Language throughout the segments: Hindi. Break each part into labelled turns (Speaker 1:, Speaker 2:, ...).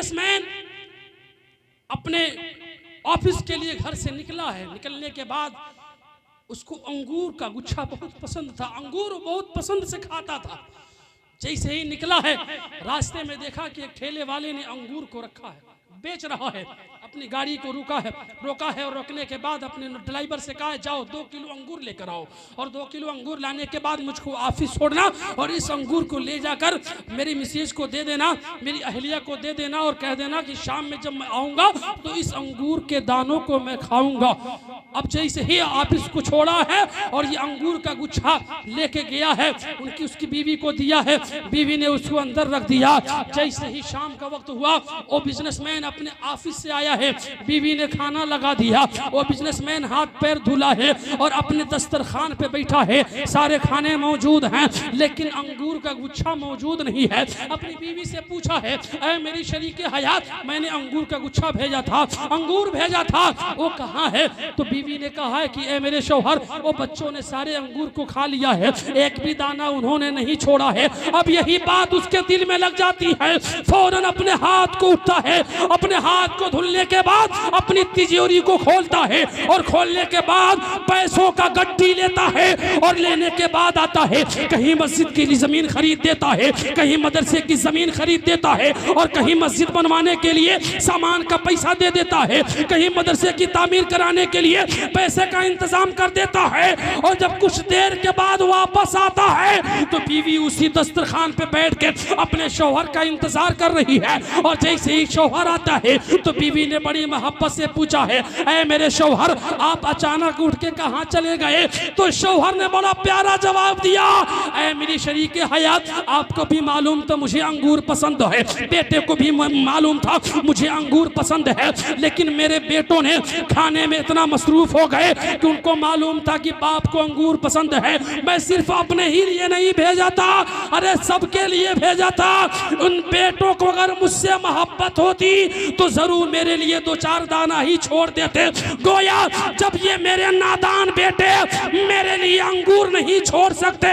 Speaker 1: बिजनेसमैन अपने ऑफिस के लिए घर से निकला है। निकलने के बाद उसको अंगूर का गुच्छा बहुत पसंद था, अंगूर बहुत पसंद से खाता था। जैसे ही निकला है, रास्ते में देखा कि एक ठेले वाले ने अंगूर को रखा है, बेच रहा है। अपनी गाड़ी को रोका है और रोकने के बाद अपने ड्राइवर से कहा, जाओ 2 किलो अंगूर लेकर आओ, और 2 किलो अंगूर लाने के बाद मुझको ऑफिस छोड़ना और इस अंगूर को ले जाकर मेरी मिसेज को दे देना, मेरी अहलिया को दे देना, और कह देना कि शाम में जब मैं आऊँगा तो इस अंगूर के दानों को मैं खाऊंगा। अब जैसे ही ऑफिस को छोड़ा है और ये अंगूर का गुच्छा लेके गया है, उसकी बीवी को दिया है, बीवी ने उसको अंदर रख दिया। जैसे ही शाम का वक्त हुआ, वो बिजनेसमैन अपने ऑफिस से आया है, बीवी ने खाना लगा दिया, वो बिजनेसमैन हाथ पैर धुला है और अपने दस्तरखान पे बैठा है। सारे खाने मौजूद हैं लेकिन अंगूर का गुच्छा मौजूद नहीं है। अपनी बीवी से पूछा है, ऐ मेरी शरीके हयात, मैंने अंगूर का गुच्छा भेजा था, अंगूर भेजा था, वो कहाँ है? तो बीवी ने कहा है कि ऐ मेरे शौहर, वो बच्चों ने सारे अंगूर को खा लिया है, एक भी दाना उन्होंने नहीं छोड़ा है। अब यही बात उसके दिल में लग जाती है, फौरन अपने हाथ को उठता है, अपने हाथ को धुलने के बाद अपनी तिजोरी को खोलता है और खोलने के बाद पैसों का गड्डी लेता है और लेने के बाद आता है, कहीं मस्जिद के लिए जमीन खरीद देता है, कहीं मदरसे की जमीन खरीद देता है, और कहीं मस्जिद बनवाने के लिए सामान का पैसा दे देता है, कहीं मदरसे की तामीर कराने के लिए पैसे का इंतजाम कर देता है। और जब कुछ देर के बाद वापस आता है तो बीवी उसी दस्तरखान पे बैठ के अपने शौहर का इंतजार कर रही है। और जैसे ही शौहर आता है तो बीवी ने बड़ी मोहब्बत से पूछा है, ऐ मेरे शौहर, आप अचानक उठ के कहाँ चले गए? तो शौहर ने बड़ा प्यारा जवाब दिया, ऐ मेरी शरीके हयात, आपको भी मालूम था मुझे अंगूर पसंद है, बेटे को भी मालूम था मुझे अंगूर पसंद है, लेकिन मेरे बेटों ने खाने में इतना मसरूफ हो गए कि उनको मालूम था कि बाप को अंगूर पसंद है। मैं सिर्फ अपने ही लिए नहीं भेजा था, अरे सबके लिए भेजा था। उन बेटों को अगर मुझसे मोहब्बत होती तो जरूर मेरे लिए 2-4 दाना ही छोड़ देते। गोया जब ये मेरे नादान बेटे मेरे लिए अंगूर नहीं छोड़ सकते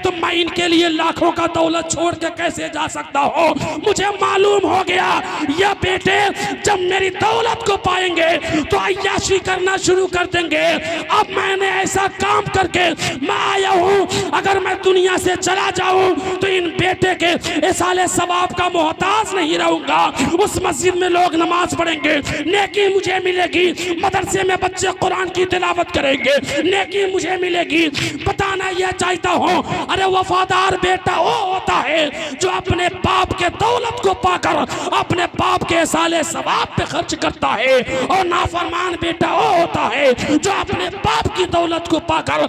Speaker 1: तो मैं इनके लिए लाखों का दौलत छोड़ के कैसे जा सकता हूँ? मुझे मालूम हो गया ये बेटे जब मेरी दौलत को पाएंगे तो अय्याशी करना शुरू कर देंगे। अब मैंने ऐसा काम करके मैं आया हूँ, अगर मैं दुनिया से चला जाऊँ तो इन बेटे के इसाले सवाब का मोहताज नहीं रहूंगा। उस मस्जिद में लोग नमाज पढ़ेंगे, नेकी मुझे मिलेगी, मदरसे में बच्चे कुरान की तिलावत करेंगे, नेकी मुझे मिलेगी। बताना यह चाहता हूँ, अरे वफादार बेटा वो होता है जो अपने बाप के दौलत को पाकर अपने बाप के साले सवाब पे खर्च करता है, और नाफरमान बेटा वो होता है जो अपने बाप की दौलत को पाकर